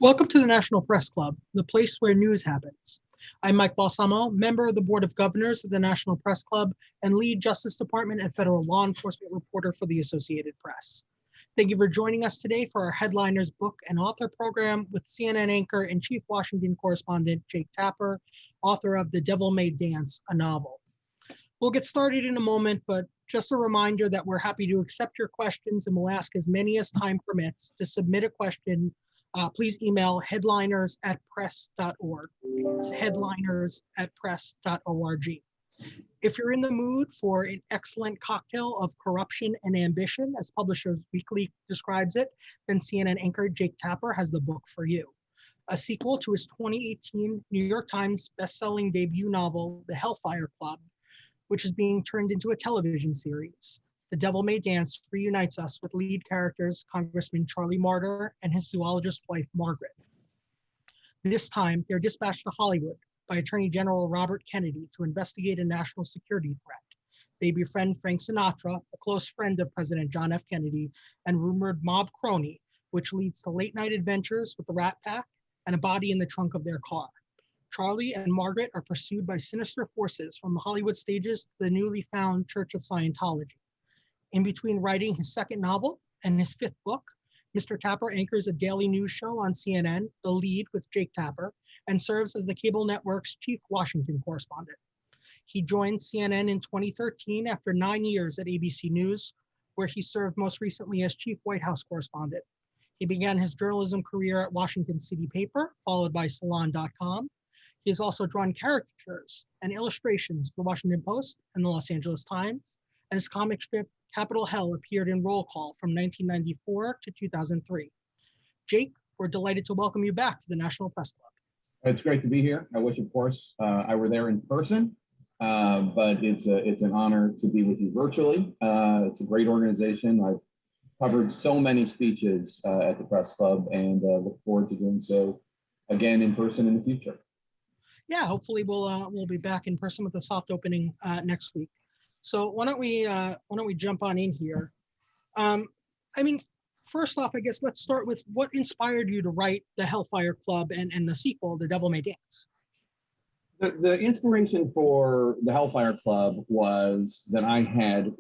Welcome to the National Press Club, the place where news happens. I'm Mike Balsamo, member of the Board of Governors of the National Press Club and lead Justice Department and federal law enforcement reporter for the Associated Press. Thank you for joining us today for our Headliners Book and Author program with CNN anchor and chief Washington correspondent Jake Tapper, author of The Devil May Dance, a novel. We'll get started in a moment, but just a reminder that we're happy to accept your questions and we'll ask as many as time permits. To submit a question, please email headliners@press.org. It's headliners@press.org. If you're in the mood for an excellent cocktail of corruption and ambition, as Publishers Weekly describes it, then CNN anchor Jake Tapper has the book for you. A sequel to his 2018 New York Times bestselling debut novel, The Hellfire Club, which is being turned into a television series. The Devil May Dance reunites us with lead characters Congressman Charlie Martyr and his zoologist wife, Margaret. This time, they're dispatched to Hollywood by Attorney General Robert Kennedy to investigate a national security threat. They befriend Frank Sinatra, a close friend of President John F. Kennedy, and rumored mob crony, which leads to late-night adventures with the Rat Pack and a body in the trunk of their car. Charlie and Margaret are pursued by sinister forces from the Hollywood stages to the newly found Church of Scientology. In between writing his second novel and his fifth book, Mr. Tapper anchors a daily news show on CNN, The Lead with Jake Tapper, and serves as the cable network's chief Washington correspondent. He joined CNN in 2013 after 9 years at ABC News, where he served most recently as chief White House correspondent. He began his journalism career at Washington City Paper, followed by Salon.com. He has also drawn caricatures and illustrations for the Washington Post and the Los Angeles Times, and his comic strip Capitol Hell appeared in Roll Call from 1994 to 2003. Jake, we're delighted to welcome you back to the National Press Club. It's great to be here. I wish, of course, I were there in person, but it's an honor to be with you virtually. It's a great organization. I've covered so many speeches at the Press Club and look forward to doing so again in person in the future. Yeah, hopefully we'll be back in person with a soft opening next week. So why don't we jump on in here? First off, I guess let's start with what inspired you to write the Hellfire Club and the sequel, The Devil May Dance. The inspiration for the Hellfire Club was that I've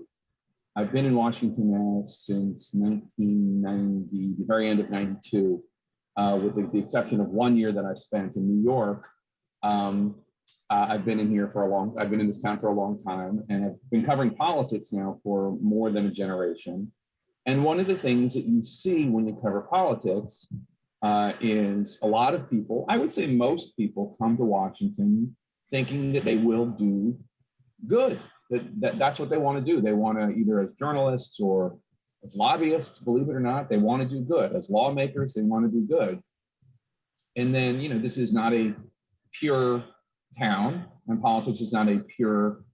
been in Washington now since 1990, the very end of 92, with the exception of 1 year that I spent in New York. I've been in this town for a long time, and I've been covering politics now for more than a generation. And one of the things that you see when you cover politics is a lot of people, I would say most people, come to Washington thinking that they will do good, that's what they want to do. They want to, either as journalists or as lobbyists, believe it or not, they want to do good. As lawmakers, they want to do good. And then, this is not a pure town, and politics is not a pure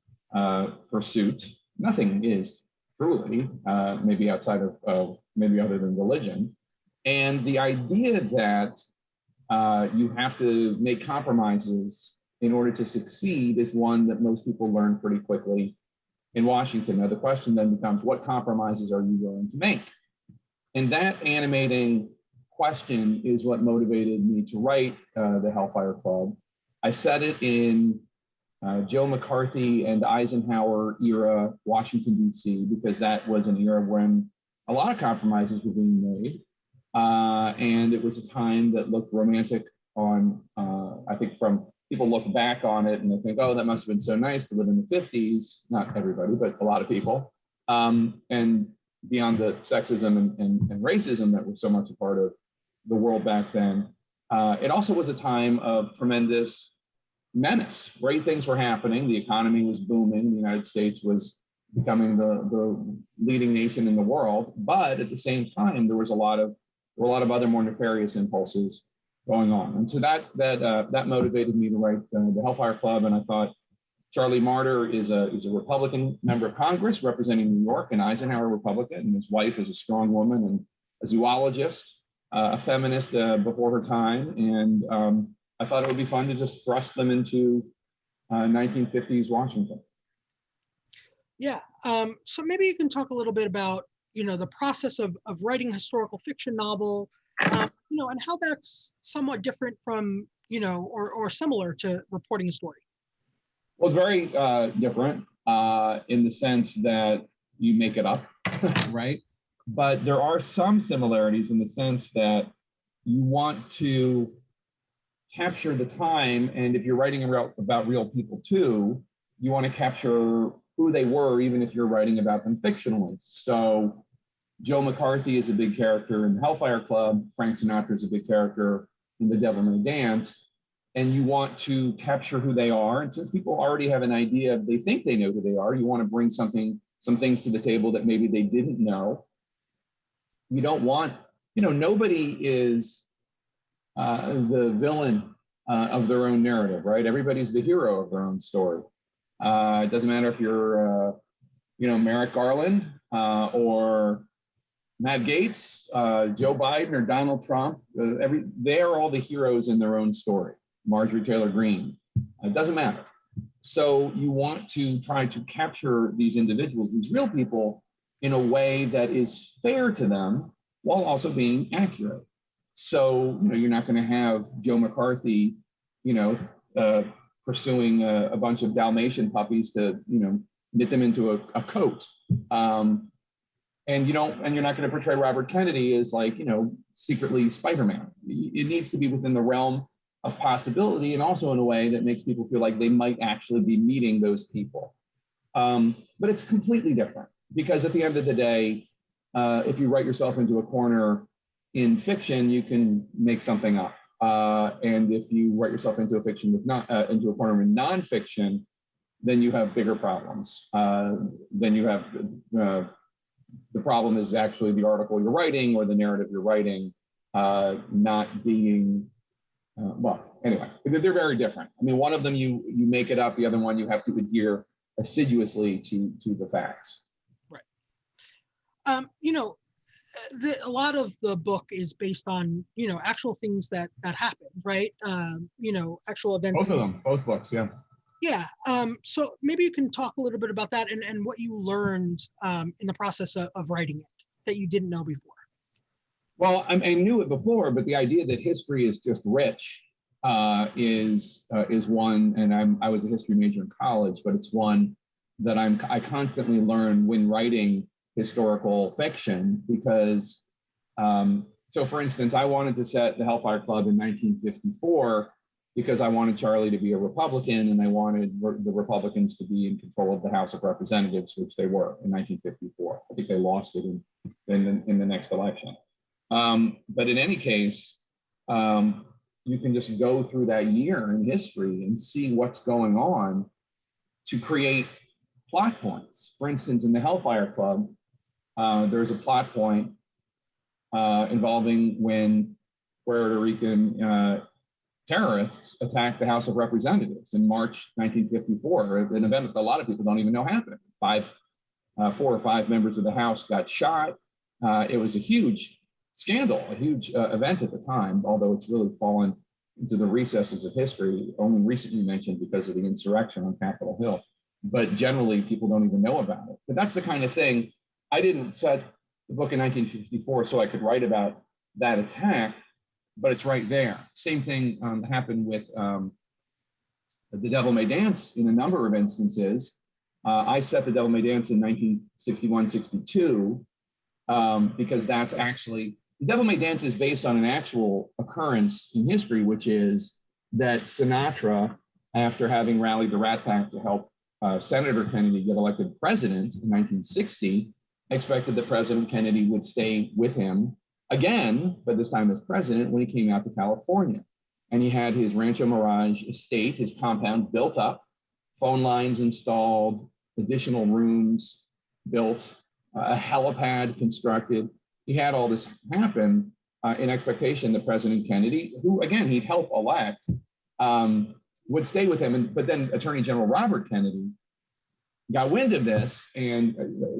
pursuit. Nothing is truly, maybe outside of maybe other than religion. And the idea that you have to make compromises in order to succeed is one that most people learn pretty quickly in Washington. Now, the question then becomes, what compromises are you willing to make? And that animating question is what motivated me to write the Hellfire Club. I set it in Joe McCarthy and Eisenhower era Washington, D.C., because that was an era when a lot of compromises were being made. And it was a time that looked romantic I think from people look back on it and they think, oh, that must have been so nice to live in the 50s. Not everybody, but a lot of people. And beyond the sexism and racism that was so much a part of the world back then, it also was a time of tremendous menace. Great things were happening. The economy was booming. The United States was becoming the leading nation in the world. But at the same time, there were a lot of other more nefarious impulses going on. And so that motivated me to write the Hellfire Club. And I thought Charlie Martyr is a Republican member of Congress representing New York, and Eisenhower Republican, and his wife is a strong woman and a zoologist, a feminist before her time. And I thought it would be fun to just thrust them into 1950s Washington. Yeah. So maybe you can talk a little bit about, the process of writing a historical fiction novel And how that's somewhat different from, or similar to reporting a story. Well, it's very different in the sense that you make it up, right? But there are some similarities in the sense that you want to capture the time, and if you're writing about real people too, you want to capture who they were, even if you're writing about them fictionally. So Joe McCarthy is a big character in the Hellfire Club. Frank Sinatra is a big character in The Devil May Dance. And you want to capture who they are. And since people already have an idea, they think they know who they are, you want to bring some things to the table that maybe they didn't know. You don't want, nobody is the villain of their own narrative, right? Everybody's the hero of their own story. It doesn't matter if you're, Merrick Garland or Matt Gaetz, Joe Biden, or Donald Trump. They are all the heroes in their own story. Marjorie Taylor Greene. It doesn't matter. So you want to try to capture these individuals, these real people, in a way that is fair to them while also being accurate. So, you're not going to have Joe McCarthy, pursuing a bunch of Dalmatian puppies to, knit them into a coat. And you're not going to portray Robert Kennedy as secretly Spider-Man. It needs to be within the realm of possibility, and also in a way that makes people feel like they might actually be meeting those people. But it's completely different, because at the end of the day, if you write yourself into a corner in fiction, you can make something up. And if you write yourself into a corner in nonfiction, then you have bigger problems. Then you have the problem is actually the article you're writing or the narrative you're writing not being. Anyway, they're very different. I mean, one of them you make it up, the other one you have to adhere assiduously to the facts. Right. A lot of the book is based on actual things that happened, right? Actual events. Both of them, both books, yeah. Yeah. So maybe you can talk a little bit about that and what you learned in the process of writing it that you didn't know before. Well, I knew it before, but the idea that history is just rich is one, and I was a history major in college, but it's one that I constantly learn when writing historical fiction, because so for instance, I wanted to set the Hellfire Club in 1954 because I wanted Charlie to be a Republican, and I wanted the Republicans to be in control of the House of Representatives, which they were in 1954. I think they lost it in the next election. But in any case, you can just go through that year in history and see what's going on to create plot points. For instance, in the Hellfire Club, there's a plot point involving when Puerto Rican terrorists attacked the House of Representatives in March 1954, an event that a lot of people don't even know happened. 4 or 5 members of the House got shot. It was a huge scandal, a huge event at the time, although it's really fallen into the recesses of history, only recently mentioned because of the insurrection on Capitol Hill. But generally, people don't even know about it. But that's the kind of thing. I didn't set the book in 1954 so I could write about that attack, but it's right there. Same thing happened with The Devil May Dance in a number of instances. I set The Devil May Dance in 1961-62 because that's actually, The Devil May Dance is based on an actual occurrence in history, which is that Sinatra, after having rallied the Rat Pack to help Senator Kennedy get elected president in 1960, expected that President Kennedy would stay with him again, but this time as president, when he came out to California. And he had his Rancho Mirage estate, his compound built up, phone lines installed, additional rooms built, a helipad constructed. He had all this happen in expectation that President Kennedy, who again, he'd help elect, would stay with him. But then Attorney General Robert Kennedy got wind of this, and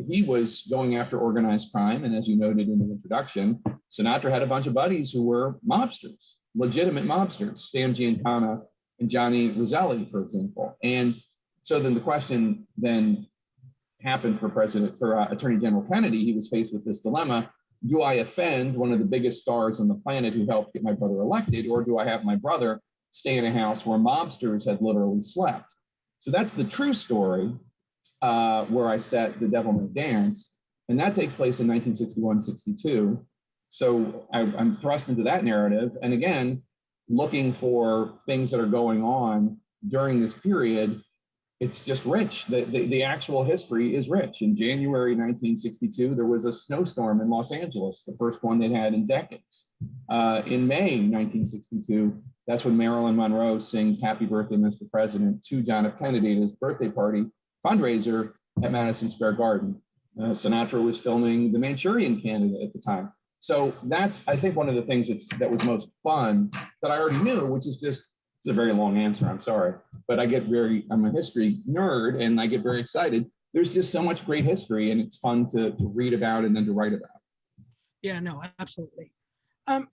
he was going after organized crime. And as you noted in the introduction, Sinatra had a bunch of buddies who were mobsters, legitimate mobsters, Sam Giancana and Johnny Roselli, for example. And so then the question then happened for Attorney General Kennedy. He was faced with this dilemma. do I offend one of the biggest stars on the planet who helped get my brother elected, or do I have my brother stay in a house where mobsters had literally slept? So that's the true story, where I set The Devil May Dance, and that takes place in 1961-62. So I'm thrust into that narrative, and again, looking for things that are going on during this period. It's just rich. The actual history is rich. In January 1962, there was a snowstorm in Los Angeles, the first one they'd had in decades. In May 1962, that's when Marilyn Monroe sings Happy Birthday, Mr. President to John F. Kennedy at his birthday party fundraiser at Madison Square Garden. Sinatra was filming The Manchurian Candidate at the time. So that's, I think, one of the things that was most fun that I already knew, which is just, it's a very long answer, I'm sorry, but I'm a history nerd and I get very excited. There's just so much great history and it's fun to read about and then to write about. Yeah, no, absolutely.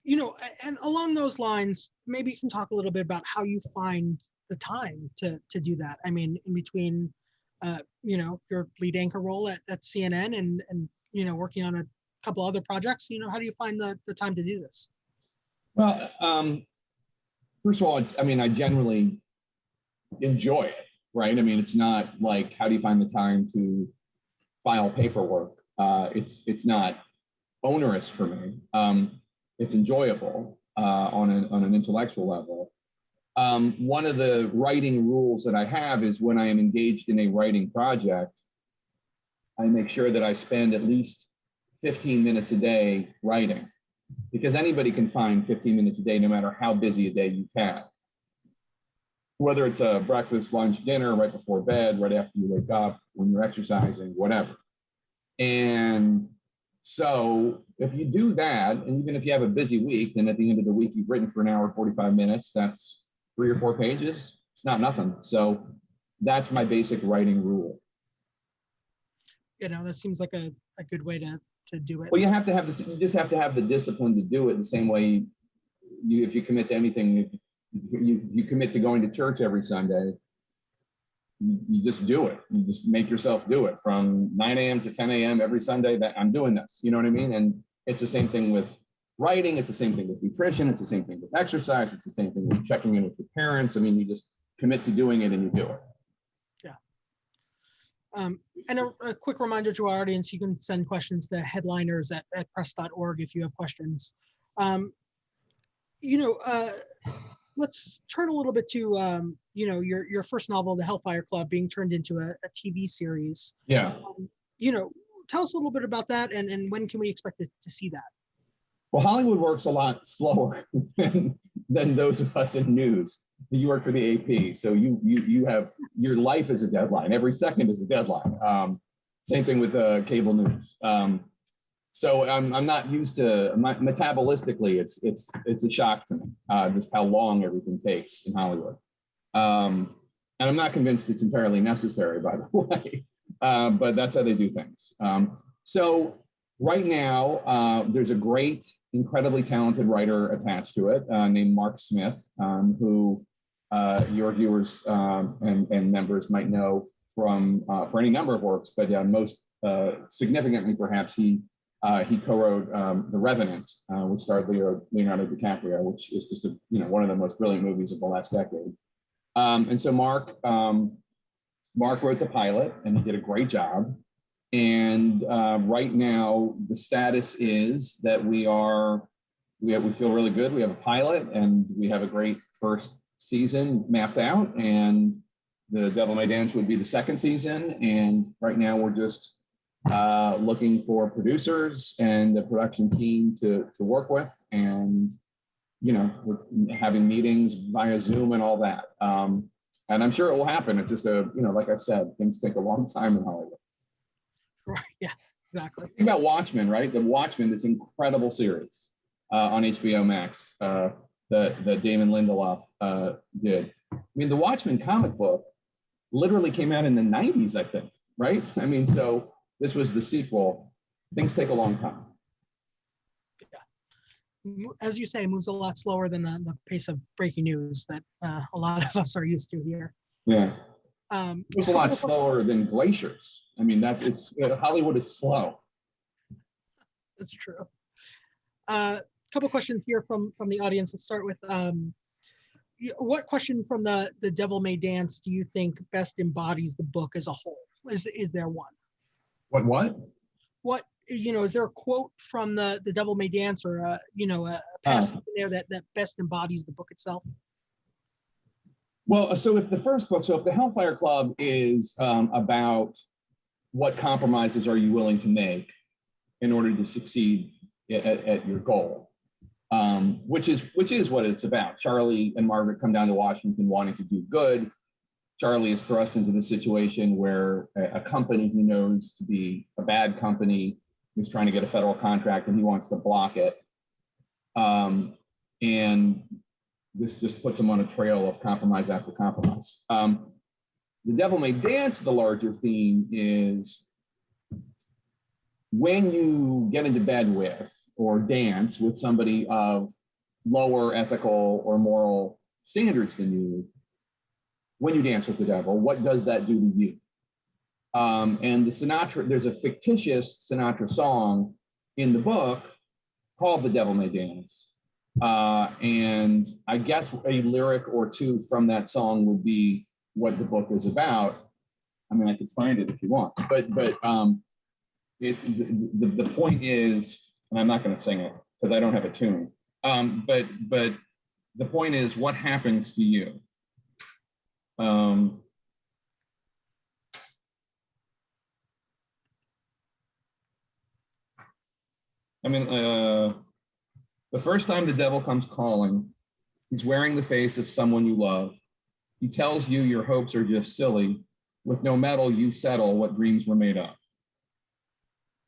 You know, and along those lines, maybe you can talk a little bit about how you find the time to do that. I mean, in between, you know, your lead anchor role at CNN and, you know, working on a couple other projects, you know, how do you find the time to do this? Well, first of all, I generally enjoy it, right? I mean, it's not like, how do you find the time to file paperwork? It's not onerous for me. It's enjoyable on an intellectual level. One of the writing rules that I have is when I am engaged in a writing project, I make sure that I spend at least 15 minutes a day writing, because anybody can find 15 minutes a day, no matter how busy a day you've had. Whether it's a breakfast, lunch, dinner, right before bed, right after you wake up, when you're exercising, whatever. And so if you do that, and even if you have a busy week, then at the end of the week, you've written for an hour, 45 minutes, that's 3 or 4 pages. It's not nothing. So that's my basic writing rule. You know, that seems like a good way to do it. Well, you have to have this, you just have to have the discipline to do it the same way if you commit to anything, you commit to going to church every Sunday, you just do it. You just make yourself do it from 9 a.m. to 10 a.m. every Sunday that I'm doing this, you know what I mean? And it's the same thing with writing. It's the same thing with nutrition. It's the same thing with exercise. It's the same thing with checking in with your parents. I mean, you just commit to doing it and you do it. Yeah. And a quick reminder to our audience, you can send questions to headliners at press.org if you have questions. You know, let's turn a little bit to, you know, your first novel, The Hellfire Club, being turned into a TV series. Yeah. You know, tell us a little bit about that, and when can we expect to see that? Well, Hollywood works a lot slower than those of us in news. You work for the AP, so you have, your life is a deadline. Every second is a deadline. Same thing with cable news. So I'm not used to, metabolistically, it's a shock to me, just how long everything takes in Hollywood. And I'm not convinced it's entirely necessary, by the way, but that's how they do things. So right now, there's a great, incredibly talented writer attached to it named Mark Smith, who your viewers and members might know from for any number of works, but most significantly, perhaps, he co-wrote The Revenant, which starred Leonardo DiCaprio, which is just one of the most brilliant movies of the last decade. And so Mark wrote the pilot, and he did a great job. And right now, the status is that we feel really good. We have a pilot, and we have a great first season mapped out, and The Devil May Dance would be the second season. And right now, we're just looking for producers and the production team to work with, and we're having meetings via Zoom and all that. And I'm sure it will happen. It's just like I said, things take a long time in Hollywood. Right. Yeah, exactly. Think about Watchmen, right? The Watchmen, this incredible series on HBO Max that Damon Lindelof did. I mean, the Watchmen comic book literally came out in the 90s, I think, right? I mean, so this was the sequel. Things take a long time. Yeah. As you say, it moves a lot slower than the pace of breaking news that a lot of us are used to here. Yeah. It was a lot slower than glaciers. I mean, Hollywood is slow. That's true. Couple questions here from the audience. Let's start with what question from the Devil May Dance do you think best embodies the book as a whole? Is there one? What is there a quote from the Devil May Dance or a passage in there that best embodies the book itself? Well, so if the first book, if the Hellfire Club is about what compromises are you willing to make in order to succeed at your goal, which is what it's about. Charlie and Margaret come down to Washington wanting to do good. Charlie is thrust into the situation where a company he knows to be a bad company is trying to get a federal contract and he wants to block it. And this just puts him on a trail of compromise after compromise. The Devil May Dance, the larger theme is when you get into bed with or dance with somebody of lower ethical or moral standards than you, when you dance with the devil, what does that do to you? And the Sinatra, there's a fictitious Sinatra song in the book called The Devil May Dance. And I guess a lyric or two from that song would be what the book is about. I mean, I could find it if you want, but the point is, and I'm not going to sing it because I don't have a tune. But the point is, what happens to you? The first time the devil comes calling, he's wearing the face of someone you love. He tells you your hopes are just silly. With no metal, you settle what dreams were made of.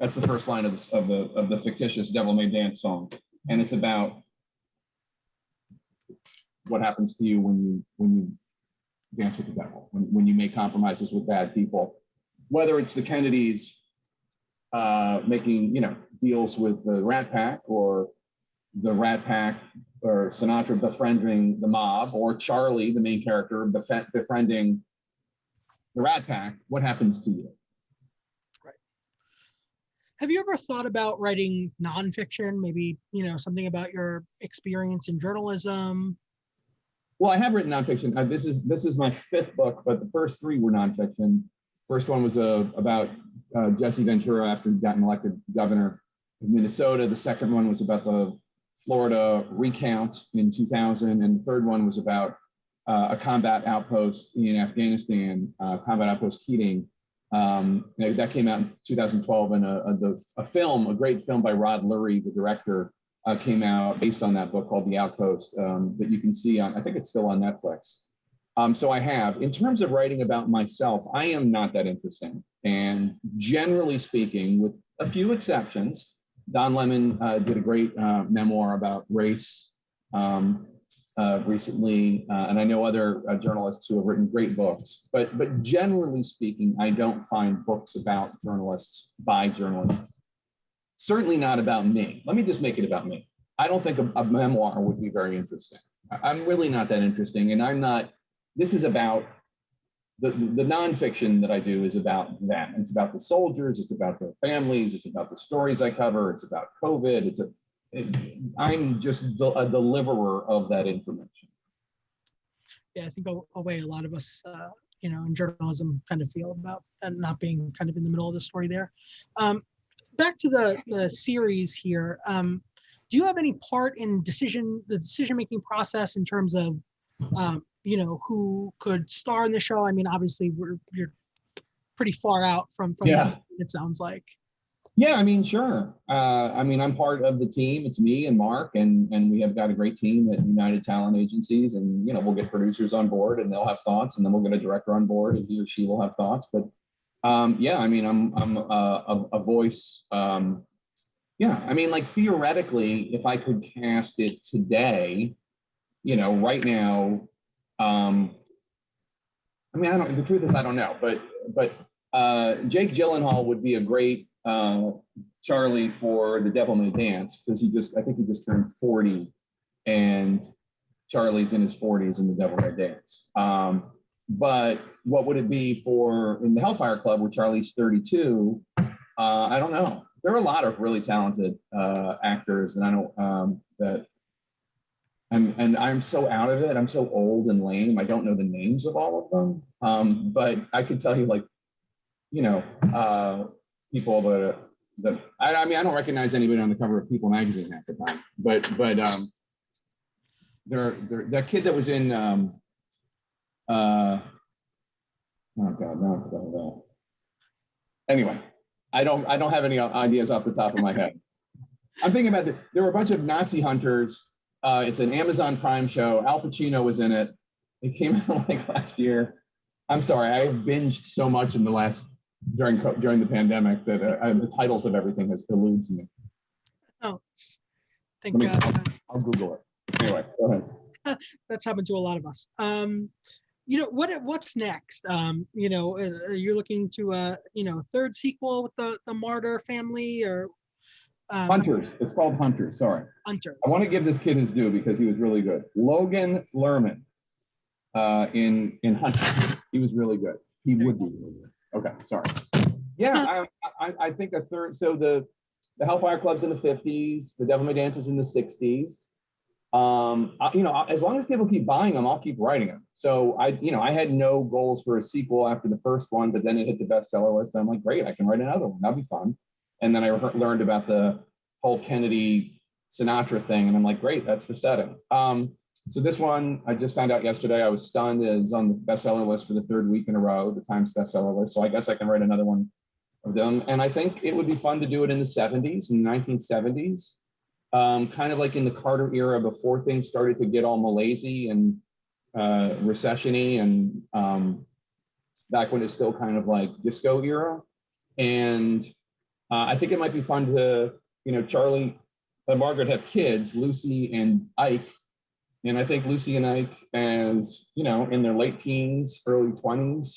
That's the first line of the fictitious Devil May Dance song, and it's about what happens to you when you dance with the devil, when you make compromises with bad people, whether it's the Kennedys making deals with the Rat Pack, or the Rat Pack or Sinatra befriending the mob, or Charlie, the main character, befriending the Rat Pack. What happens to you? Right. Have you ever thought about writing nonfiction? Maybe something about your experience in journalism. Well, I have written nonfiction. This is my fifth book, but the first three were nonfiction. First one was about Jesse Ventura after he got elected governor of Minnesota. The second one was about the Florida recount in 2000, and the third one was about a combat outpost in Afghanistan, combat outpost Keating. That came out in 2012, and a great film by Rod Lurie, the director, came out based on that book called The Outpost, that you can see on, I think it's still on Netflix. So I have. In terms of writing about myself, I am not that interesting. And generally speaking, with a few exceptions, Don Lemon did a great memoir about race recently, and I know other journalists who have written great books. But generally speaking, I don't find books about journalists by journalists. Certainly not about me. Let me just make it about me. I don't think a memoir would be very interesting. I'm really not that interesting, and I'm not. This is about the nonfiction that I do is about them. It's about the soldiers. It's about their families. It's about the stories I cover. It's about COVID. I'm just a deliverer of that information. Yeah, I think a way a lot of us, in journalism kind of feel about and not being kind of in the middle of the story there. Back to the series here. Do you have any part in the decision-making process in terms of, who could star in the show? I mean, obviously you're pretty far out from that, it sounds like. Yeah, I mean, sure. I'm part of the team. It's me and Mark, and we have got a great team at United Talent Agencies, and we'll get producers on board and they'll have thoughts, and then we'll get a director on board and he or she will have thoughts. But I'm a voice. Theoretically, if I could cast it today, right now, the truth is I don't know, but Jake Gyllenhaal would be a great Charlie for The Devil May Dance, because I think he just turned 40, and Charlie's in his 40s in The Devil May Dance. But what would it be for in the Hellfire Club where Charlie's 32? I don't know. there are a lot of really talented actors, and I don't that. And I'm so out of it. I'm so old and lame. I don't know the names of all of them. But I could tell you, like, you know, people that I mean, I don't recognize anybody on the cover of People magazine at the time. But that kid that was in oh God, no, I forgot about. Anyway, I don't have any ideas off the top of my head. I'm thinking about there were a bunch of Nazi hunters. It's an Amazon Prime show. Al Pacino was in it. It came out like last year. I'm sorry, I binged so much in the last during the pandemic that the titles of everything has eluded me. Oh, I think I'll Google it. Anyway, go ahead. That's happened to a lot of us. You know, what's next? You know, you're looking to you know, third sequel with the Martyr family, or Hunters. It's called Hunters. Sorry. Hunters. I want to give this kid his due because he was really good. Logan Lerman in Hunters. He was really good. He would be really good. Okay, sorry. Yeah, I think a third. So the Hellfire Club's in the 50s. The Devil May Dance is in the 60s. You know, as long as people keep buying them, I'll keep writing them. So I had no goals for a sequel after the first one, but then it hit the bestseller list. I'm like, great, I can write another one. That'd be fun. And then I learned about the whole Kennedy Sinatra thing, and I'm like, great, that's the setting. So this one, I just found out yesterday. I was stunned. It's on the bestseller list for the third week in a row, the Times bestseller list. So I guess I can write another one of them. And I think it would be fun to do it in the 70s, in the 1970s. Kind of like in the Carter era, before things started to get all malaise and recession-y, and back when it's still kind of like disco era. And I think it might be fun to, you know, Charlie and Margaret have kids, Lucy and Ike. And I think Lucy and Ike, as, you know, in their late teens, early 20s,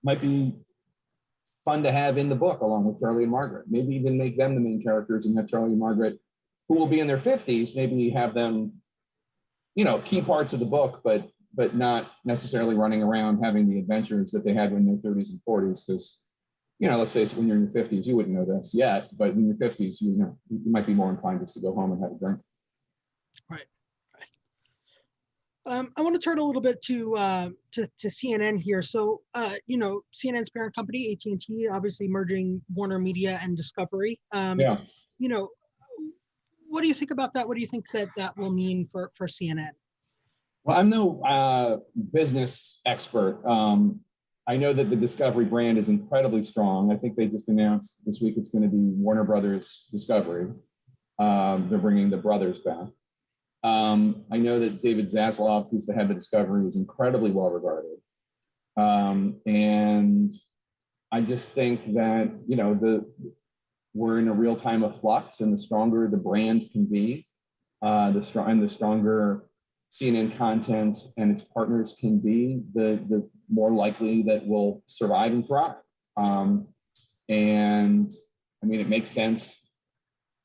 might be fun to have in the book along with Charlie and Margaret. Maybe even make them the main characters and have Charlie and Margaret, who will be in their 50s, maybe have them, you know, key parts of the book, but not necessarily running around having the adventures that they had in their 30s and 40s. Because, you know, let's face it, when you're in your 50s, you wouldn't know this yet, but in your 50s, you know, you might be more inclined just to go home and have a drink. Right. I want to turn a little bit to CNN here. So, you know, CNN's parent company, AT&T, obviously merging Warner Media and Discovery. Yeah. You know, what do you think about that? What do you think that will mean for CNN? Well, I'm no business expert. I know that the Discovery brand is incredibly strong. I think they just announced this week it's going to be Warner Brothers Discovery. They're bringing the brothers back. I know that David Zaslav, who's the head of Discovery, is incredibly well regarded. And I just think that, you know, we're in a real time of flux, and the stronger the brand can be, the stronger CNN content and its partners can be, the more likely that we'll survive and thrive. And I mean, it makes sense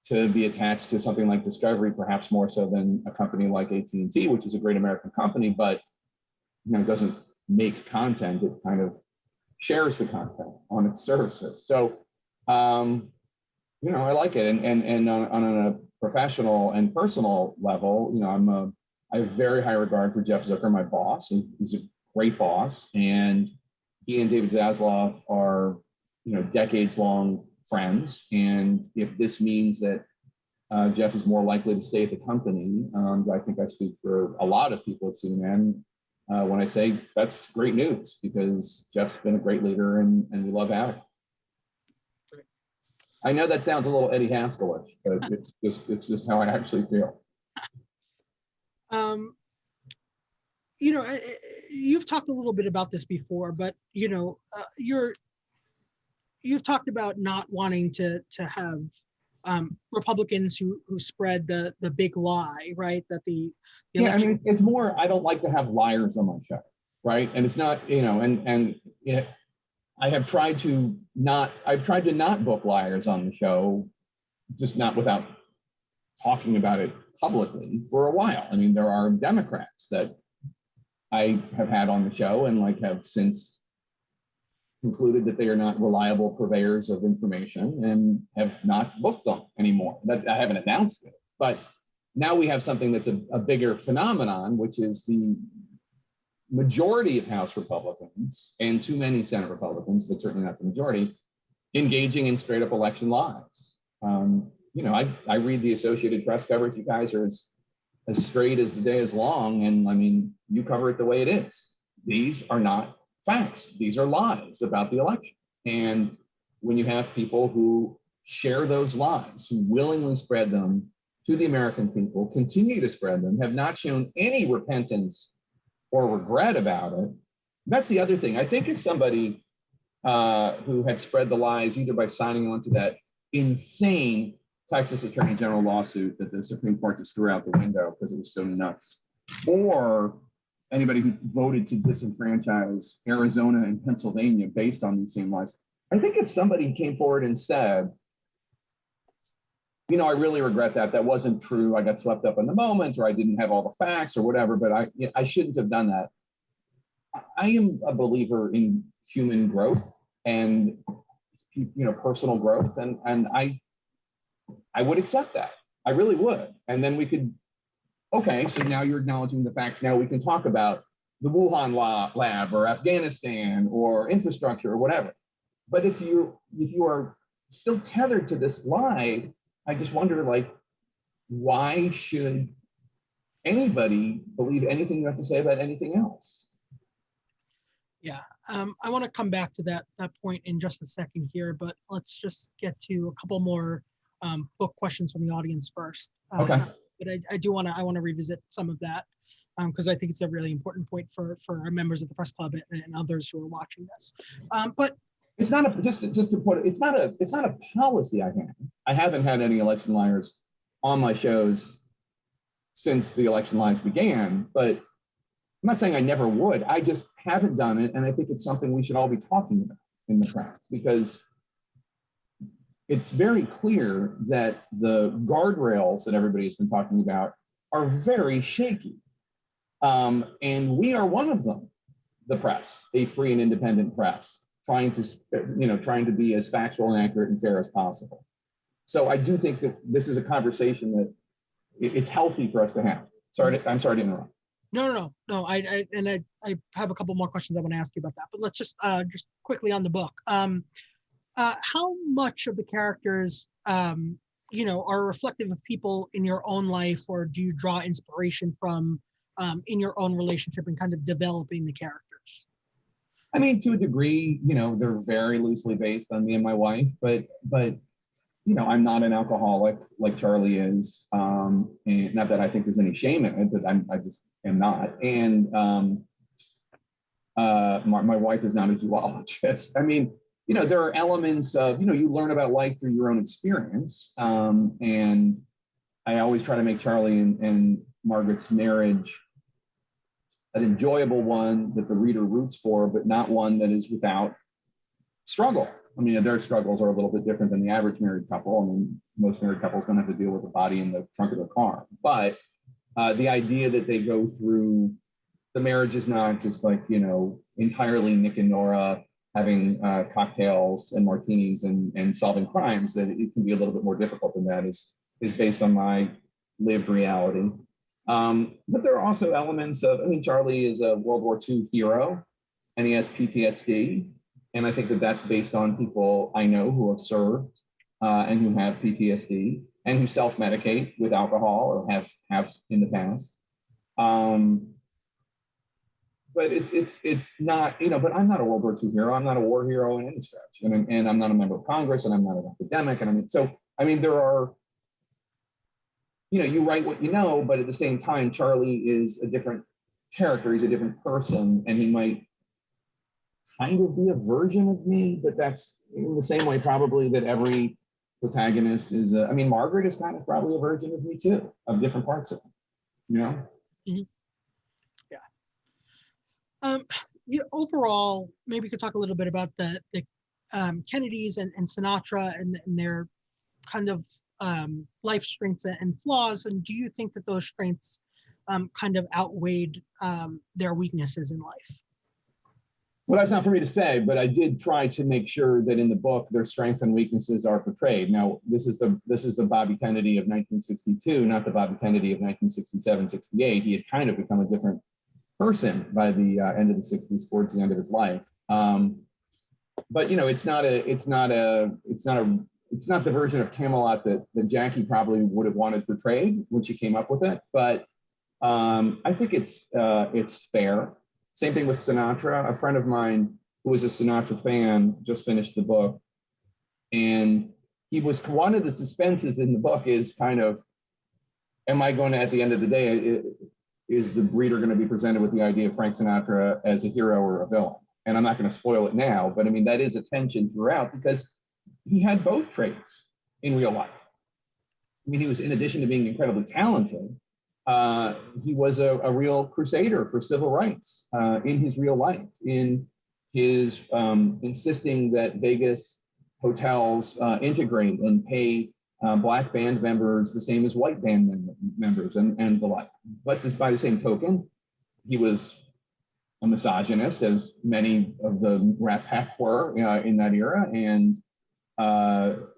to be attached to something like Discovery, perhaps more so than a company like AT&T, which is a great American company, but, you know, doesn't make content. It kind of shares the content on its services. So, you know, I like it. And on a professional and personal level, you know, I have very high regard for Jeff Zucker, my boss. He's a great boss, and he and David Zaslav are, you know, decades-long friends. And if this means that Jeff is more likely to stay at the company, I think I speak for a lot of people at CNN when I say that's great news, because Jeff's been a great leader, and we love having him. I know that sounds a little Eddie Haskell-ish, but it's just how I actually feel. You know, you've talked a little bit about this before, but, you know, you've talked about not wanting to have Republicans who spread the big lie, right? That the election. I mean, it's more, I don't like to have liars on my show, right? And it's not, you know, and you know, I've tried to not book liars on the show, just not without talking about it publicly for a while. I mean, there are Democrats that I have had on the show and like have since concluded that they are not reliable purveyors of information and have not booked them anymore. That I haven't announced it, but now we have something that's a bigger phenomenon, which is the majority of House Republicans and too many Senate Republicans, but certainly not the majority, engaging in straight up election lies. You know, I read the Associated Press coverage. You guys are as straight as the day is long. And I mean, you cover it the way it is. These are not facts. These are lies about the election. And when you have people who share those lies, who willingly spread them to the American people, continue to spread them, have not shown any repentance or regret about it. That's the other thing. I think if somebody who had spread the lies either by signing on to that insane Texas Attorney General lawsuit that the Supreme Court just threw out the window because it was so nuts, or anybody who voted to disenfranchise Arizona and Pennsylvania based on these same lies. I think if somebody came forward and said, you know, I really regret that. That wasn't true. I got swept up in the moment, or I didn't have all the facts or whatever, but I shouldn't have done that. I am a believer in human growth and, you know, personal growth. And I would accept that. I really would. And then we could, okay, so now you're acknowledging the facts. Now we can talk about the Wuhan lab or Afghanistan or infrastructure or whatever. But if you are still tethered to this lie, I just wonder, like, why should anybody believe anything you have to say about anything else? Yeah, I want to come back to that point in just a second here, but let's just get to a couple more book questions from the audience first. Okay. But I want to revisit some of that because I think it's a really important point for our members of the press club and others who are watching this. But it's not a just to put it, it's not a policy I have. I haven't had any election liars on my shows since the election lies began, but I'm not saying I never would. I just haven't done it, and I think it's something we should all be talking about in the press, because it's very clear that the guardrails that everybody has been talking about are very shaky. And we are one of them, the press, a free and independent press, trying to be as factual and accurate and fair as possible. So I do think that this is a conversation that it's healthy for us to have. I'm sorry to interrupt. No. I have a couple more questions I want to ask you about that, but let's just quickly on the book. How much of the characters, are reflective of people in your own life, or do you draw inspiration from in your own relationship and kind of developing the characters? I mean, to a degree, they're very loosely based on me and my wife, but I'm not an alcoholic like Charlie is, and not that I think there's any shame in it, but I just am not. And my wife is not a zoologist. I mean, there are elements of, you learn about life through your own experience. And I always try to make Charlie and Margaret's marriage an enjoyable one that the reader roots for, but not one that is without struggle. I mean, their struggles are a little bit different than the average married couple. I mean, most married couples don't have to deal with the body in the trunk of their car. But the idea that they go through, the marriage is not just like, entirely Nick and Nora having cocktails and martinis and solving crimes, that it can be a little bit more difficult than that is based on my lived reality. But there are also elements of, Charlie is a World War II hero and he has PTSD. And I think that that's based on people I know who have served and who have PTSD and who self-medicate with alcohol or have in the past. But it's not, but I'm not a World War II hero. I'm not a war hero in any stretch. And I'm not a member of Congress, and I'm not an academic. And there are, you write what you know, but at the same time, Charlie is a different character. He's a different person, and he might kind of be a version of me, but that's in the same way probably that every protagonist is Margaret is kind of probably a version of me too, of different parts of me, Mm-hmm. Yeah. Overall, maybe you could talk a little bit about the Kennedys and Sinatra and their kind of life strengths and flaws, and do you think that those strengths kind of outweighed their weaknesses in life? Well, that's not for me to say, but I did try to make sure that in the book their strengths and weaknesses are portrayed. Now, this is the Bobby Kennedy of 1962, not the Bobby Kennedy of 1967, 68. He had kind of become a different person by the end of the 60s, towards the end of his life. But you know, it's not the version of Camelot that Jackie probably would have wanted portrayed when she came up with it. But I think it's fair. Same thing with Sinatra. A friend of mine who was a Sinatra fan just finished the book, and he was, one of the suspenses in the book is kind of, am I going to, at the end of the day, is the reader going to be presented with the idea of Frank Sinatra as a hero or a villain? And I'm not going to spoil it now, but I mean, that is a tension throughout because he had both traits in real life. I mean, he was, in addition to being incredibly talented, he was a real crusader for civil rights in his real life, in his insisting that Vegas hotels integrate and pay Black band members the same as white band members and the like. But by the same token, he was a misogynist, as many of the Rat Pack were in that era, and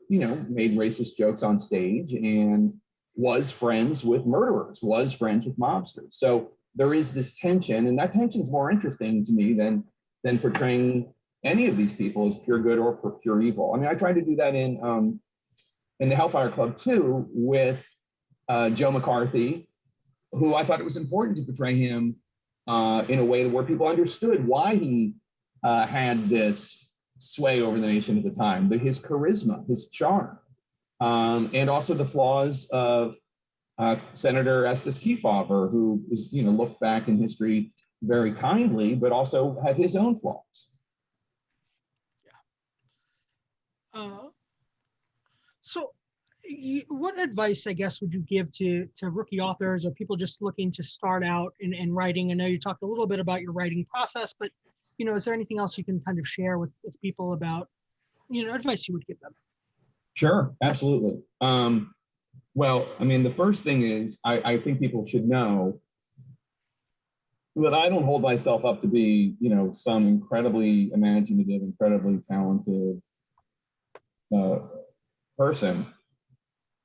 you know, made racist jokes on stage, and was friends with murderers, was friends with mobsters. So there is this tension, and that tension is more interesting to me than portraying any of these people as pure good or pure evil. I mean, I tried to do that in the Hellfire Club too, with Joe McCarthy, who I thought it was important to portray him in a way where people understood why he had this sway over the nation at the time, but his charisma, his charm, and also the flaws of Senator Estes Kefauver, who was, you know, looked back in history very kindly, but also had his own flaws. Yeah. So what advice, I guess, would you give to rookie authors or people just looking to start out in writing? I know you talked a little bit about your writing process, but, you know, is there anything else you can kind of share with people about, you know, advice you would give them? Sure, absolutely. Well, I mean, the first thing is I think people should know that I don't hold myself up to be, you know, some incredibly imaginative, incredibly talented person.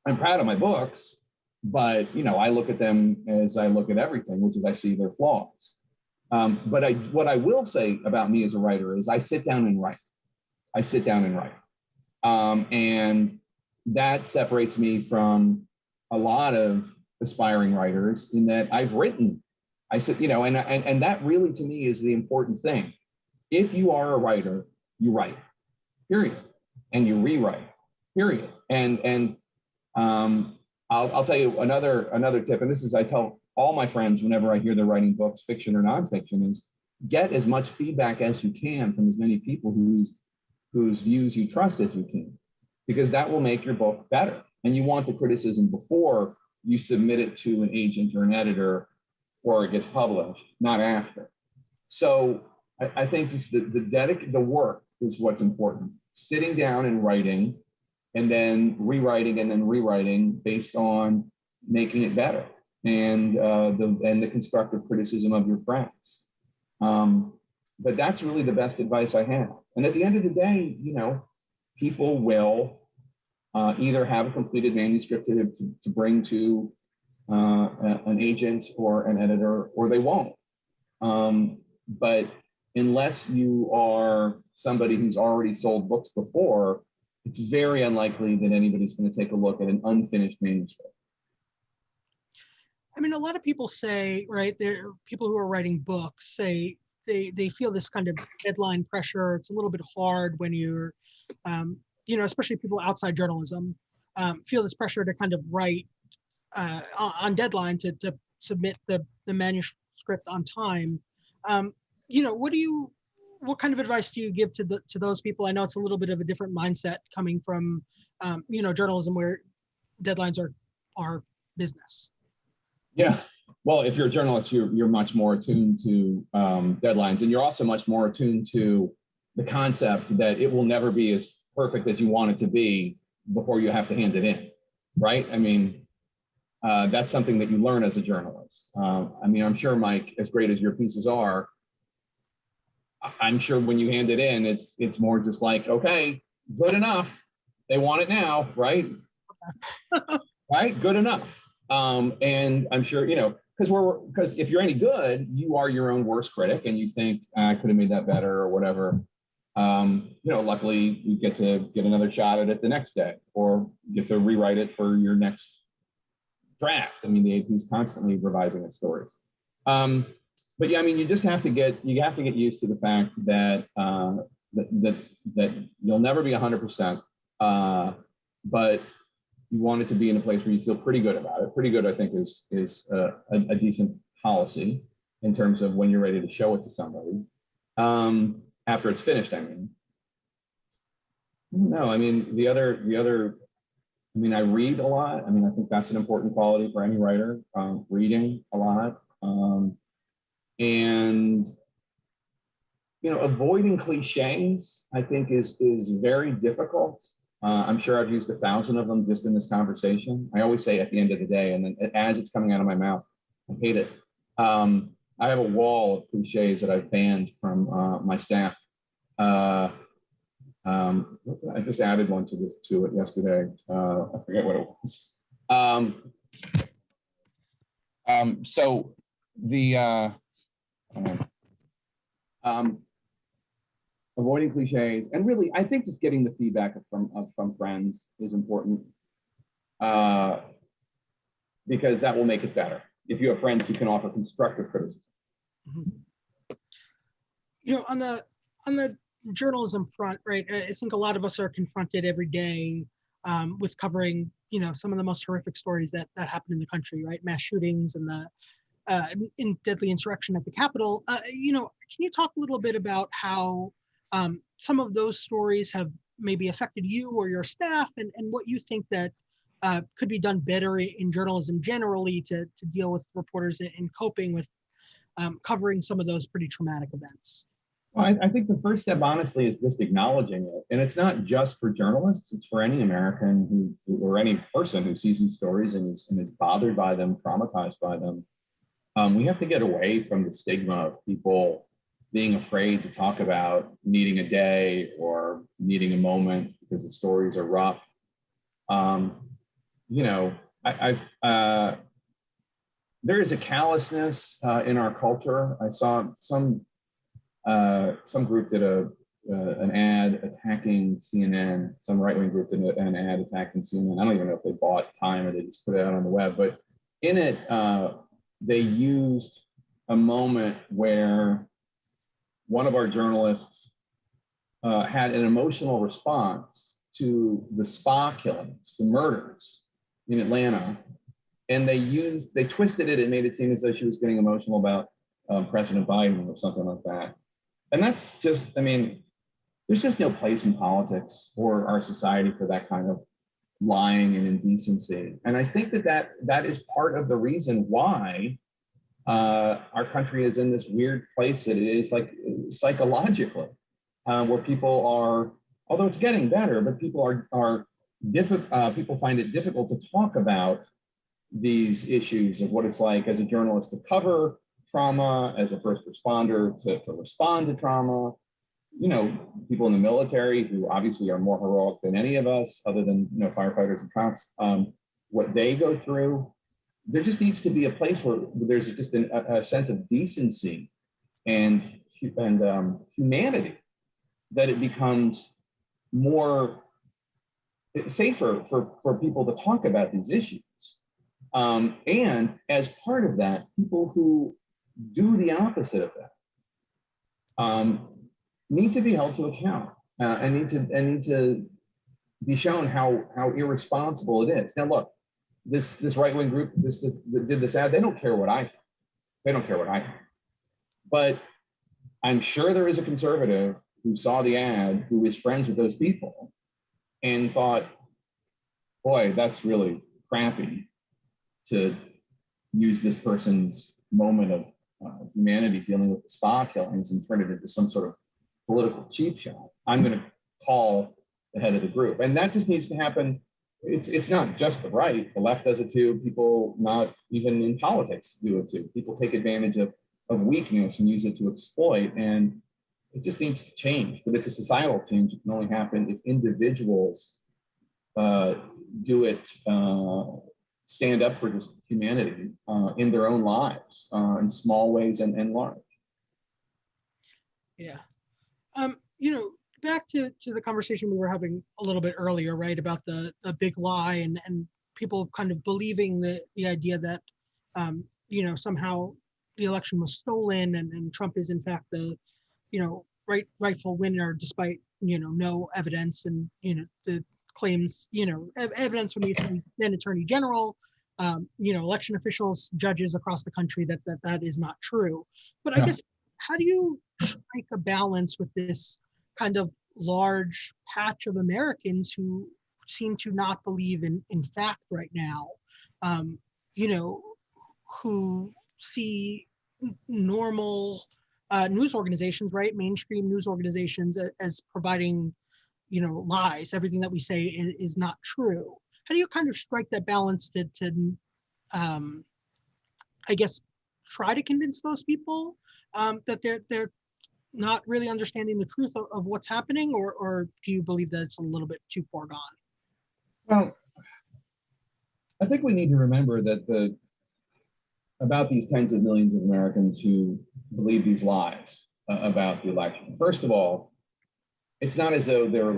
I'm proud of my books, but, you know, I look at them as I look at everything, which is I see their flaws. But what I will say about me as a writer is I sit down and write. I sit down and write. And that separates me from a lot of aspiring writers in that I've written. I said, you know, and that really to me is the important thing. If you are a writer, you write, period, and you rewrite, period. And I'll tell you another tip, and this is I tell all my friends whenever I hear they're writing books, fiction or nonfiction, is get as much feedback as you can from as many people whose views you trust as you can, because that will make your book better. And you want the criticism before you submit it to an agent or an editor or it gets published, not after. So I think just the work is what's important. Sitting down and writing, and then rewriting based on making it better, and the constructive criticism of your friends. But that's really the best advice I have. And at the end of the day, you know, people will either have a completed manuscript to bring to an agent or an editor, or they won't. But unless you are somebody who's already sold books before, it's very unlikely that anybody's going to take a look at an unfinished manuscript. I mean, a lot of people say, right, there people who are writing books say they feel this kind of deadline pressure. It's a little bit hard when you're, you know, especially people outside journalism, feel this pressure to kind of write on deadline to submit the manuscript on time. You know, what kind of advice do you give to those people? I know it's a little bit of a different mindset coming from, you know, journalism where deadlines are business. Yeah. Well, if you're a journalist, you're much more attuned to deadlines, and you're also much more attuned to the concept that it will never be as perfect as you want it to be before you have to hand it in, right? I mean, that's something that you learn as a journalist. I mean, I'm sure, Mike, as great as your pieces are, I'm sure when you hand it in, it's more just like, okay, good enough. They want it now, right? Right, good enough. And I'm sure, because if you're any good, you are your own worst critic, and you think I could have made that better or whatever. Luckily you get to get another shot at it the next day, or get to rewrite it for your next draft. I mean, the AP is constantly revising its stories. But yeah, I mean, you have to get used to the fact that that you'll never be 100%, but you want it to be in a place where you feel pretty good about it. Pretty good, I think, is a decent policy in terms of when you're ready to show it to somebody. After it's finished, I mean. No, I mean, I read a lot. I mean, I think that's an important quality for any writer, reading a lot. And avoiding cliches, I think, is very difficult. I'm sure I've used 1,000 of them just in this conversation. I always say at the end of the day, and then as it's coming out of my mouth, I hate it. I have a wall of cliches that I've banned from my staff. I just added one to it yesterday. I forget what it was. So the avoiding cliches, and really, I think just getting the feedback from friends is important, because that will make it better. If you have friends who can offer constructive criticism. On the journalism front, right? I think a lot of us are confronted every day with covering, some of the most horrific stories that happen in the country, right? Mass shootings and the deadly insurrection at the Capitol. Can you talk a little bit about how some of those stories have maybe affected you or your staff, and what you think that could be done better in journalism generally to deal with reporters in coping with covering some of those pretty traumatic events? Well, I think the first step, honestly, is just acknowledging it. And it's not just for journalists, it's for any American or any person who sees these stories and is bothered by them, traumatized by them. We have to get away from the stigma of people being afraid to talk about needing a day or needing a moment because the stories are rough. There is a callousness in our culture. I saw some group did an ad attacking CNN. Some right-wing group did an ad attacking CNN. I don't even know if they bought time or they just put it out on the web. But in it, they used a moment where one of our journalists had an emotional response to the spa killings, the murders in Atlanta, and they twisted it and made it seem as though she was getting emotional about President Biden or something like that. And that's just, there's just no place in politics or our society for that kind of lying and indecency. And I think that is part of the reason why our country is in this weird place that it is, like, psychologically, where people are, although it's getting better, but people people find it difficult to talk about these issues of what it's like as a journalist to cover trauma, as a first responder to respond to trauma. People in the military who obviously are more heroic than any of us, other than firefighters and cops, what they go through. There just needs to be a place where there's just a sense of decency and humanity, that it becomes more safer for people to talk about these issues. And as part of that, people who do the opposite of that need to be held to account and need to be shown how irresponsible it is. Now, look, this right-wing group that did this ad, they don't care what I think. They don't care what I think. But I'm sure there is a conservative who saw the ad who is friends with those people and thought, boy, that's really crappy to use this person's moment of humanity dealing with the spa killings and turn it into some sort of political cheap shot. I'm going to call the head of the group. And that just needs to happen. It's not just the right. The left does it too. People not even in politics do it too. People take advantage of weakness and use it to exploit. And it just needs to change, but it's a societal change. It can only happen if individuals do it, stand up for just humanity in their own lives, in small ways and large. Yeah. Back to the conversation we were having a little bit earlier, right, about the big lie and people kind of believing the idea that, somehow the election was stolen and Trump is in fact the, rightful winner despite, no evidence and, the claims, evidence from the then Attorney General, election officials, judges across the country that is not true. But I guess, how do you strike a balance with this kind of large patch of Americans who seem to not believe in fact right now, who see normal news organizations, right, mainstream news organizations as providing, lies. Everything that we say is not true. How do you kind of strike that balance to I guess, try to convince those people that they're not really understanding the truth of what's happening, or do you believe that it's a little bit too far gone? Well, I think we need to remember that about these tens of millions of Americans who believe these lies about the election. First of all, it's not as though they're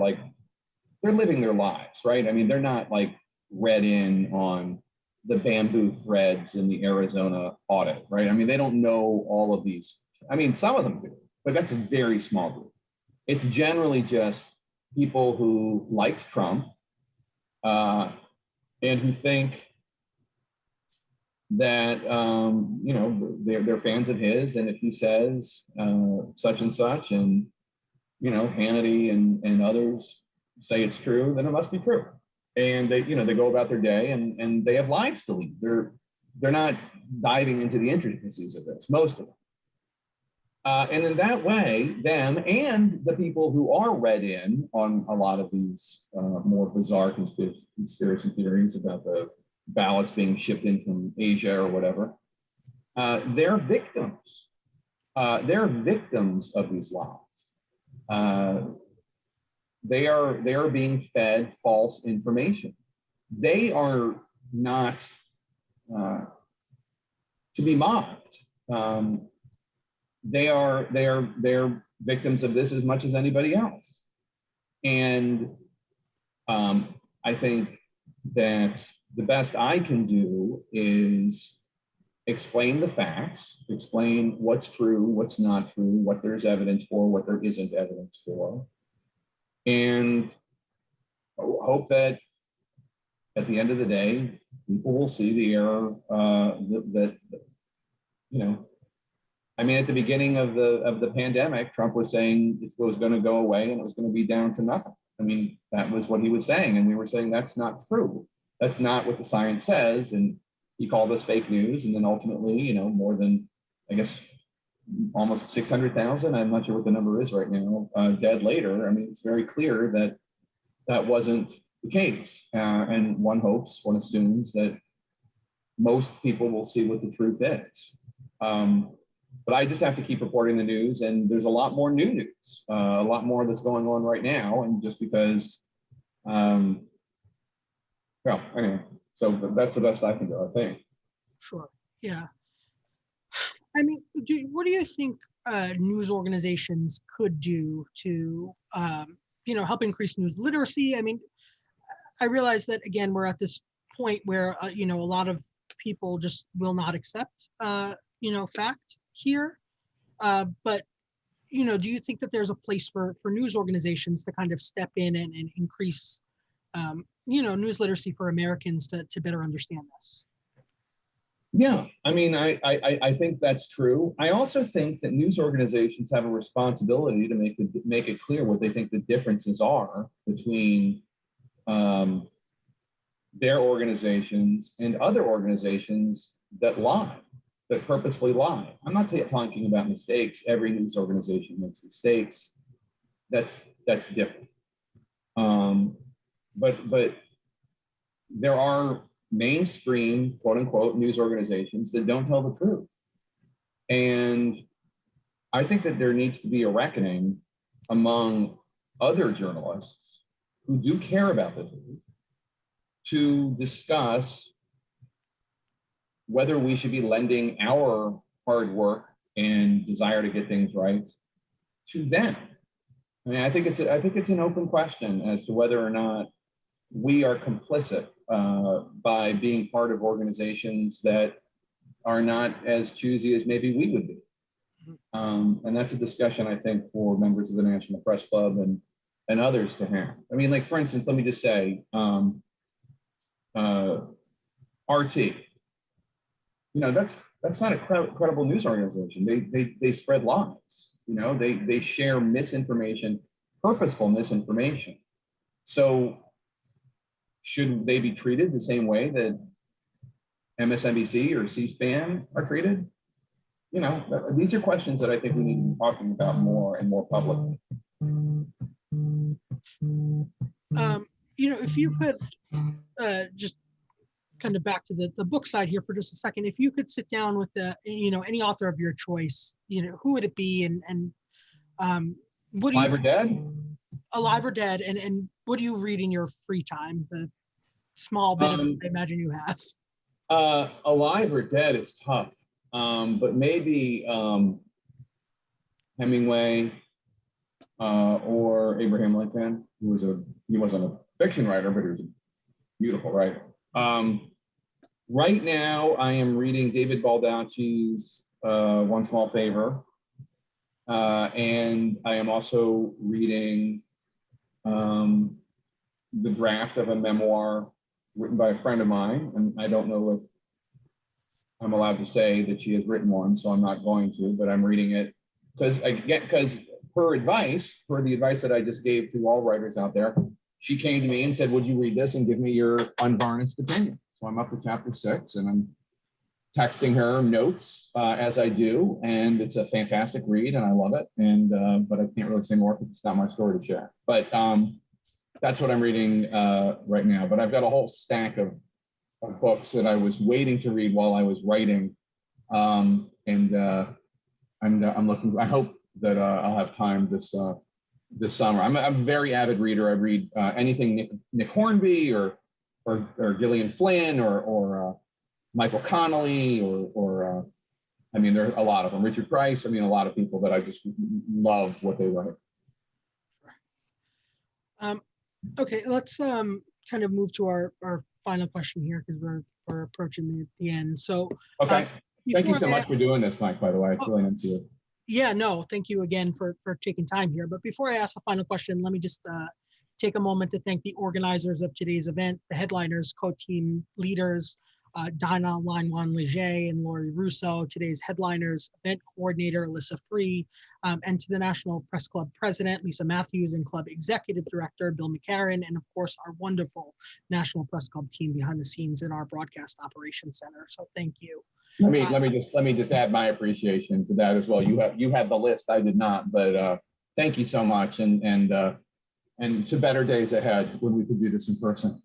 living their lives, right? I mean, they're not like read in on the bamboo threads in the Arizona audit, right? I mean, they don't know all of these. I mean, some of them do, but that's a very small group. It's generally just people who liked Trump and who think that they're fans of his, and if he says such and such, and Hannity and others say it's true, then it must be true. And they go about their day, and they have lives to lead. They're not diving into the intricacies of this, most of them. And in that way, them and the people who are read in on a lot of these more bizarre conspiracy theories about the ballots being shipped in from Asia or whatever, they're victims. They're victims of these lies. They are being fed false information. They are not to be mocked. They're victims of this as much as anybody else. And I think that the best I can do is explain the facts, explain what's true, what's not true, what there's evidence for, what there isn't evidence for, and hope that at the end of the day, people will see the error I mean, at the beginning of the pandemic, Trump was saying it was going to go away and it was going to be down to nothing. I mean, that was what he was saying, and we were saying that's not true. That's not what the science says, and he called us fake news. And then ultimately, more than, I guess, almost 600,000, I'm not sure what the number is right now, dead later. I mean, it's very clear that that wasn't the case. And one hopes, one assumes that most people will see what the truth is. But I just have to keep reporting the news, and there's a lot more new news, a lot more that's going on right now. And just because, well, anyway, so that's the best I can do, I think. Sure. Yeah. I mean, what do you think news organizations could do to, help increase news literacy? I mean, I realize that, again, we're at this point where, a lot of people just will not accept, fact here. But, do you think that there's a place for news organizations to kind of step in and increase, news literacy for Americans to better understand this? Yeah, I mean, I think that's true. I also think that news organizations have a responsibility to make it clear what they think the differences are between their organizations and other organizations that lie, that purposefully lie. I'm not talking about mistakes. Every news organization makes mistakes. That's different. But there are mainstream, quote unquote, news organizations that don't tell the truth. And I think that there needs to be a reckoning among other journalists who do care about the truth to discuss whether we should be lending our hard work and desire to get things right to them. I mean, I think it's an open question as to whether or not we are complicit by being part of organizations that are not as choosy as maybe we would be. And that's a discussion, I think, for members of the National Press Club and others to have. I mean, like, for instance, let me just say, RT, you know, that's not a credible news organization. They spread lies. You know, they share misinformation, purposeful misinformation. So should they be treated the same way that MSNBC or C-SPAN are treated? You know, these are questions that I think we need to be talking about more and more publicly. You know, if you could just kind of back to the book side here for just a second, if you could sit down with you know, any author of your choice, you know, who would it be, and what do you, Alive or dead? Alive or dead, and what do you read in your free time? The small bit of it I imagine you have. Alive or dead is tough, but maybe Hemingway or Abraham Lincoln, he wasn't a fiction writer, but he was a beautiful writer. Right now, I am reading David Baldacci's One Small Favor, and I am also reading the draft of a memoir written by a friend of mine, and I don't know if I'm allowed to say that she has written one, so I'm not going to, but I'm reading it because her the advice that I just gave to all writers out there, she came to me and said, would you read this and give me your unvarnished opinion? So I'm up to chapter 6 and I'm texting her notes as I do, and it's a fantastic read and I love it. And but I can't really say more because it's not my story to share. But that's what I'm reading right now. But I've got a whole stack of books that I was waiting to read while I was writing, and I'm looking. I hope that I'll have time this summer. I'm a very avid reader. I read anything Nick Hornby or Gillian Flynn or Michael Connolly or I mean, there are a lot of them. Richard Price. I mean, a lot of people that I just love what they write. Okay, let's kind of move to our final question here because we're approaching the end. So okay, thank you so much for doing this, Mike. By the way, it's really nice to you. Yeah, no, thank you again for taking time here. But before I ask the final question, let me just take a moment to thank the organizers of today's event, the headliners, co-team leaders, Donna Lanwan-Leger and Lori Russo, today's headliners, event coordinator, Alyssa Free, and to the National Press Club president, Lisa Matthews, and club executive director, Bill McCarran, and of course, our wonderful National Press Club team behind the scenes in our broadcast operations center. So thank you. Let me just add my appreciation to that as well. You had the list, I did not, but thank you so much, and to better days ahead when we could do this in person.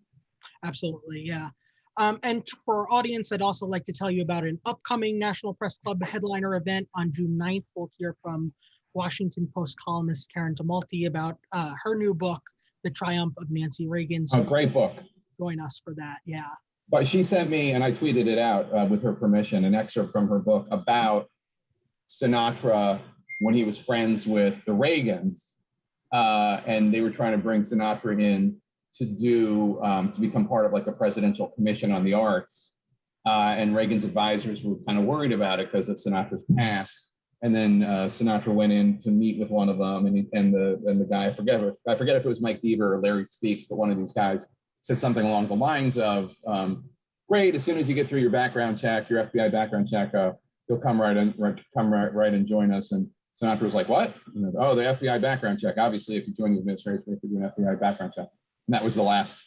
Absolutely, yeah. And for our audience, I'd also like to tell you about an upcoming National Press Club headliner event on June 9th. We'll hear from Washington Post columnist Karen Tumulty about her new book, The Triumph of Nancy Reagan. So great book. Join us for that, yeah. But she sent me, and I tweeted it out with her permission, an excerpt from her book about Sinatra when he was friends with the Reagans, and they were trying to bring Sinatra in to become part of like a presidential commission on the arts. And Reagan's advisors were kind of worried about it because of Sinatra's past. And then Sinatra went in to meet with one of them, and the guy, I forget if it was Mike Deaver or Larry Speaks, but one of these guys said something along the lines of, great, as soon as you get through your background check, your FBI background check, you'll come right and join us. And Sinatra was like, what? Oh, the FBI background check. Obviously, if you join the administration, you have to do an FBI background check. And that was the last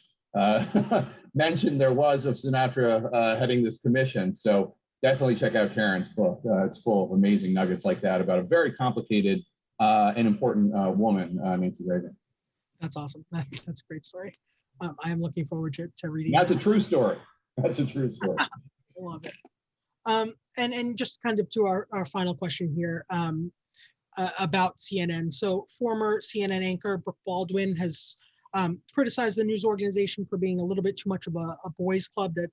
mention there was of Sinatra heading this commission. So definitely check out Karen's book. It's full of amazing nuggets like that about a very complicated and important woman, Nancy Reagan. That's awesome. That's a great story. I am looking forward to reading. That's a true story. That's a true story. I love it. And just kind of to our final question here. about CNN. So former CNN anchor Brooke Baldwin has criticized the news organization for being a little bit too much of a boys' club that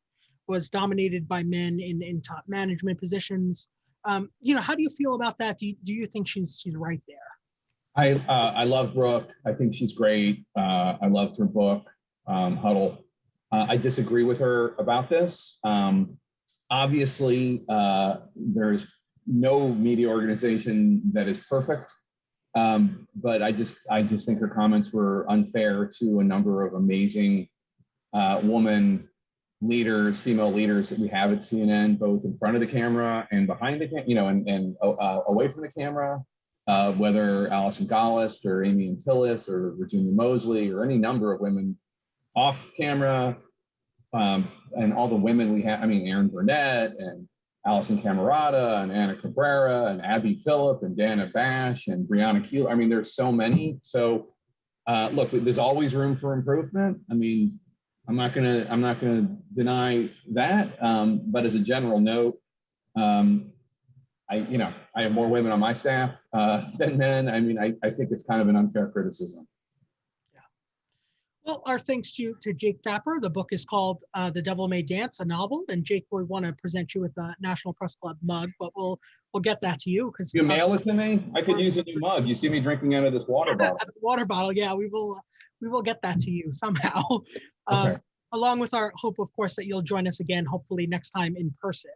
was dominated by men in top management positions. You know, how do you feel about that? Do you think she's right there? I love Brooke. I think she's great. I loved her book, Huddle. I disagree with her about this. Obviously, there's no media organization that is perfect, but I just think her comments were unfair to a number of amazing woman leaders, female leaders that we have at CNN, both in front of the camera and behind the camera, you know, and away from the camera. Whether Alison Gollust or Amy Antilles or Virginia Mosley or any number of women off camera, and all the women we have, I mean, Erin Burnett and Alison Camerata and Anna Cabrera and Abby Phillip and Dana Bash and Brianna Keel. I mean, there's so many. So look, there's always room for improvement. I mean, I'm not gonna deny that. But as a general note, I have more women on my staff than men. I mean, I think it's kind of an unfair criticism. Yeah. Well, our thanks to Jake Tapper. The book is called The Devil May Dance, a novel. And Jake, we want to present you with a National Press Club mug, but we'll get that to you because you mail it to me. I could use a new mug. You see me drinking out of this water bottle. Water bottle, yeah. We will get that to you somehow. Okay. Along with our hope, of course, that you'll join us again, hopefully next time in person.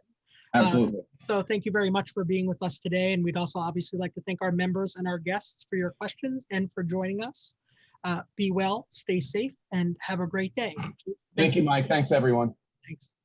Absolutely. So thank you very much for being with us today. And we'd also obviously like to thank our members and our guests for your questions and for joining us. Be well, stay safe, and have a great day. Thank you, Mike. Thanks, everyone. Thanks.